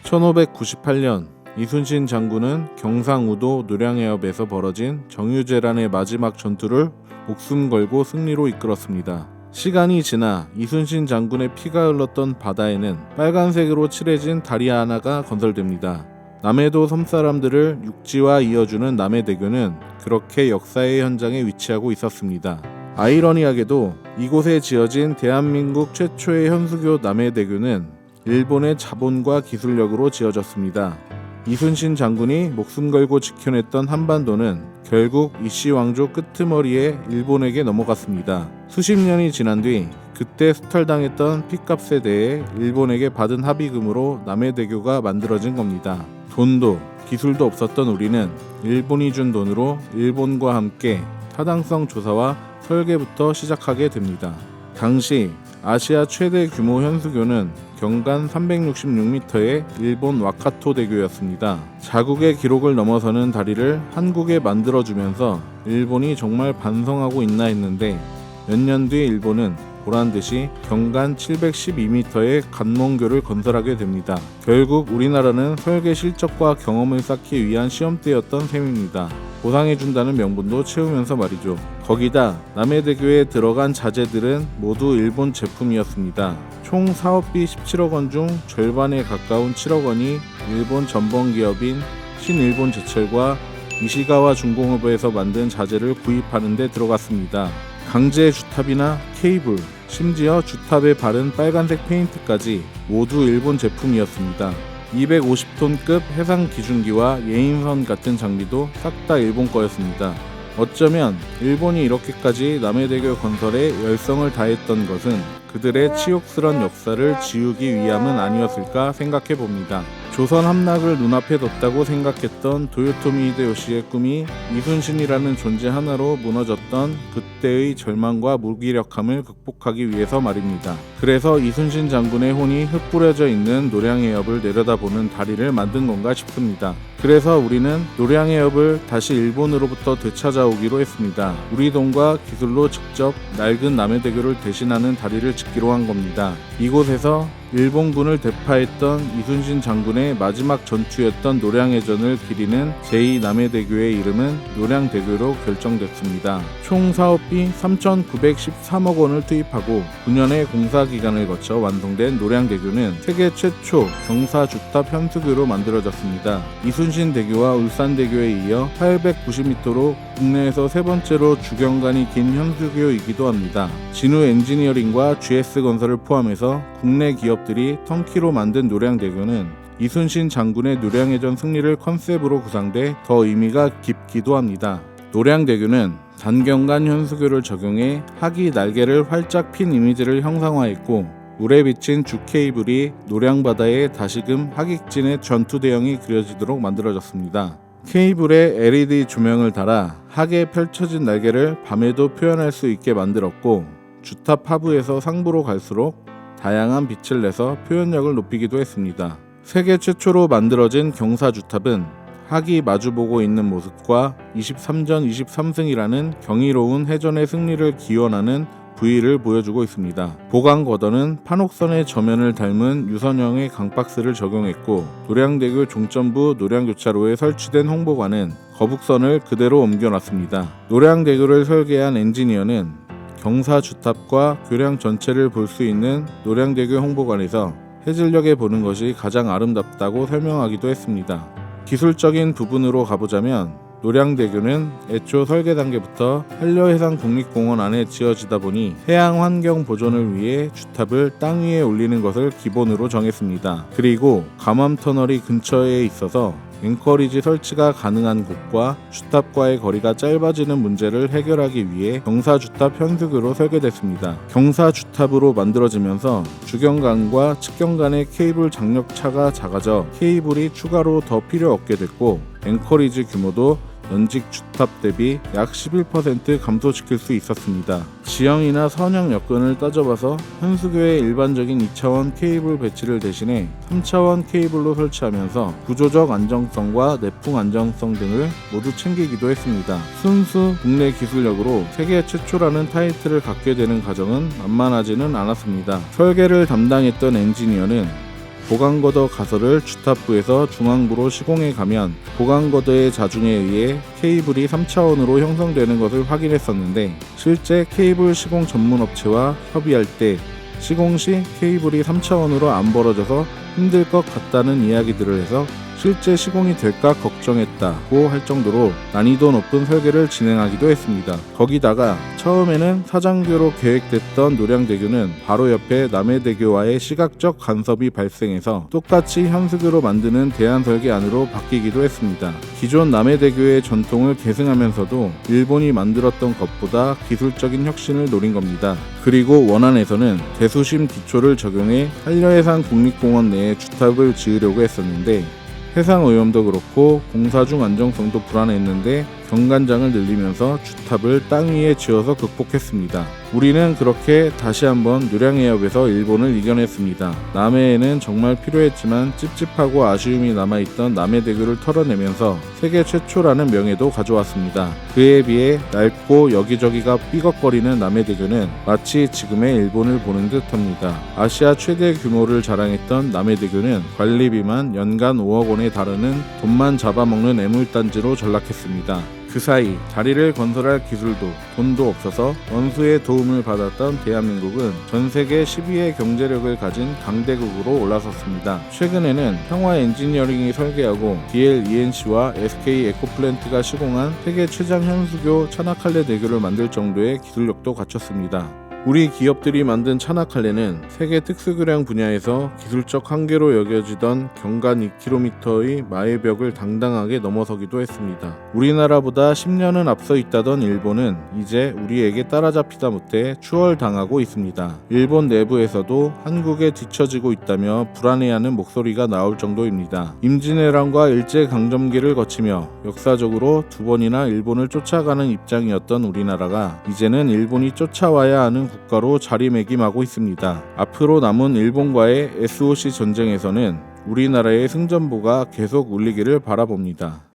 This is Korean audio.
1598년 이순신 장군은 경상우도 노량해협에서 벌어진 정유재란의 마지막 전투를 목숨 걸고 승리로 이끌었습니다. 시간이 지나 이순신 장군의 피가 흘렀던 바다에는 빨간색으로 칠해진 다리 하나가 건설됩니다. 남해도 섬사람들을 육지와 이어주는 남해대교는 그렇게 역사의 현장에 위치하고 있었습니다. 아이러니하게도 이곳에 지어진 대한민국 최초의 현수교 남해대교는 일본의 자본과 기술력으로 지어졌습니다. 이순신 장군이 목숨 걸고 지켜냈던 한반도는 결국 이씨 왕조 끄트머리에 일본에게 넘어갔습니다. 수십 년이 지난 뒤 그때 수탈당했던 핏값에 대해 일본에게 받은 합의금으로 남해대교가 만들어진 겁니다. 돈도 기술도 없었던 우리는 일본이 준 돈으로 일본과 함께 타당성 조사와 설계부터 시작하게 됩니다. 당시 아시아 최대 규모 현수교는 경간 366m의 일본 와카토 대교였습니다. 자국의 기록을 넘어서는 다리를 한국에 만들어주면서 일본이 정말 반성하고 있나 했는데 몇 년 뒤 일본은 보란듯이 경간 712m의 관몽교를 건설하게 됩니다. 결국 우리나라는 설계 실적과 경험을 쌓기 위한 시험대였던 셈입니다. 보상해준다는 명분도 채우면서 말이죠. 거기다 남해대교에 들어간 자재들은 모두 일본 제품이었습니다. 총 사업비 17억 원 중 절반에 가까운 7억 원이 일본 전범기업인 신일본제철과 이시가와 중공업에서 만든 자재를 구입하는 데 들어갔습니다. 강제 주탑이나 케이블, 심지어 주탑에 바른 빨간색 페인트까지 모두 일본 제품이었습니다. 250톤급 해상 기중기와 예인선 같은 장비도 싹 다 일본 거였습니다. 어쩌면 일본이 이렇게까지 남해대교 건설에 열성을 다했던 것은 그들의 치욕스런 역사를 지우기 위함은 아니었을까 생각해 봅니다. 조선 함락을 눈앞에 뒀다고 생각했던 도요토미 히데요시의 꿈이 이순신이라는 존재 하나로 무너졌던 그때의 절망과 무기력함을 극복하기 위해서 말입니다. 그래서 이순신 장군의 혼이 흩뿌려져 있는 노량해협을 내려다보는 다리를 만든 건가 싶습니다. 그래서 우리는 노량해협을 다시 일본으로부터 되찾아오기로 했습니다. 우리 돈과 기술로 직접 낡은 남해대교를 대신하는 다리를 짓기로 한 겁니다. 이곳에서 일본군을 대파했던 이순신 장군의 마지막 전투였던 노량해전을 기리는 제2남해대교의 이름은 노량대교로 결정됐습니다. 총 사업비 3,913억 원을 투입하고 9년의 공사기간을 거쳐 완성된 노량대교는 세계 최초 경사주탑 현수교로 만들어졌습니다. 이순신대교와 울산대교에 이어 890m로 국내에서 세 번째로 주경간이 긴 현수교이기도 합니다. 진우 엔지니어링과 GS건설을 포함해서 국내 기업들이 턴키로 만든 노량대교는 이순신 장군의 노량해전 승리를 컨셉으로 구상돼 더 의미가 깊기도 합니다. 노량대교는 단경간 현수교를 적용해 하기 날개를 활짝 핀 이미지를 형상화했고 물에 비친 주 케이블이 노량바다에 다시금 하객진의 전투대형이 그려지도록 만들어졌습니다. 케이블에 LED 조명을 달아 하계에 펼쳐진 날개를 밤에도 표현할 수 있게 만들었고 주탑 하부에서 상부로 갈수록 다양한 빛을 내서 표현력을 높이기도 했습니다. 세계 최초로 만들어진 경사주탑은 하기 마주보고 있는 모습과 23전 23승이라는 경이로운 해전의 승리를 기원하는 부위를 보여주고 있습니다. 보강 거던은 판옥선의 저면을 닮은 유선형의 강박스를 적용했고 노량대교 종점부 노량교차로에 설치된 홍보관은 거북선을 그대로 옮겨놨습니다. 노량대교를 설계한 엔지니어는 경사주탑과 교량 전체를 볼 수 있는 노량대교 홍보관에서 해질녘에 보는 것이 가장 아름답다고 설명하기도 했습니다. 기술적인 부분으로 가보자면 노량대교는 애초 설계 단계부터 한려해상국립공원 안에 지어지다 보니 해양 환경 보존을 위해 주탑을 땅 위에 올리는 것을 기본으로 정했습니다. 그리고 감암터널이 근처에 있어서 앵커리지 설치가 가능한 곳과 주탑과의 거리가 짧아지는 문제를 해결하기 위해 경사주탑 현수교로 설계됐습니다. 경사주탑으로 만들어지면서 주경간과 측경간의 케이블 장력차가 작아져 케이블이 추가로 더 필요 없게 됐고 앵커리지 규모도 연직 주탑 대비 약 11% 감소시킬 수 있었습니다. 지형이나 선형 여건을 따져봐서 현수교의 일반적인 2차원 케이블 배치를 대신해 3차원 케이블로 설치하면서 구조적 안정성과 내풍 안정성 등을 모두 챙기기도 했습니다. 순수 국내 기술력으로 세계 최초라는 타이틀을 갖게 되는 과정은 만만하지는 않았습니다. 설계를 담당했던 엔지니어는 보강거더 가설을 주탑부에서 중앙부로 시공해 가면 보강거더의 자중에 의해 케이블이 3차원으로 형성되는 것을 확인했었는데, 실제 케이블 시공 전문 업체와 협의할 때 시공 시 케이블이 3차원으로 안 벌어져서 힘들 것 같다는 이야기들을 해서 실제 시공이 될까 걱정했다고 할 정도로 난이도 높은 설계를 진행하기도 했습니다. 거기다가 처음에는 사장교로 계획됐던 노량대교는 바로 옆에 남해대교와의 시각적 간섭이 발생해서 똑같이 현수교로 만드는 대안설계 안으로 바뀌기도 했습니다. 기존 남해대교의 전통을 계승하면서도 일본이 만들었던 것보다 기술적인 혁신을 노린 겁니다. 그리고 원안에서는 대수심 기초를 적용해 한려해상 국립공원 내에 주탑을 지으려고 했었는데, 해상 오염도 그렇고 공사 중 안정성도 불안했는데 경관장을 늘리면서 주탑을 땅 위에 지어서 극복했습니다. 우리는 그렇게 다시 한번 노량해협에서 일본을 이겨냈습니다. 남해에는 정말 필요했지만 찝찝하고 아쉬움이 남아있던 남해대교를 털어내면서 세계 최초라는 명예도 가져왔습니다. 그에 비해 낡고 여기저기가 삐걱거리는 남해대교는 마치 지금의 일본을 보는 듯합니다. 아시아 최대 규모를 자랑했던 남해대교는 관리비만 연간 5억 원에 달하는 돈만 잡아먹는 애물단지로 전락했습니다. 그 사이 다리를 건설할 기술도 돈도 없어서 원수의 도움을 받았던 대한민국은 전 세계 10위의 경제력을 가진 강대국으로 올라섰습니다. 최근에는 평화 엔지니어링이 설계하고 BL-ENC와 SK 에코플랜트가 시공한 세계 최장 현수교 차나칼레 대교를 만들 정도의 기술력도 갖췄습니다. 우리 기업들이 만든 차나칼레는 세계 특수교량 분야에서 기술적 한계로 여겨지던 경간 2km의 마의벽을 당당하게 넘어서기도 했습니다. 우리나라보다 10년은 앞서 있다던 일본은 이제 우리에게 따라잡히다 못해 추월당하고 있습니다. 일본 내부에서도 한국에 뒤처지고 있다며 불안해하는 목소리가 나올 정도입니다. 임진왜란과 일제강점기를 거치며 역사적으로 2번이나 일본을 쫓아가는 입장이었던 우리나라가 이제는 일본이 쫓아와야 하는 국가로 자리매김하고 있습니다. 앞으로 남은 일본과의 SOC 전쟁에서는 우리나라의 승전보가 계속 울리기를 바라봅니다.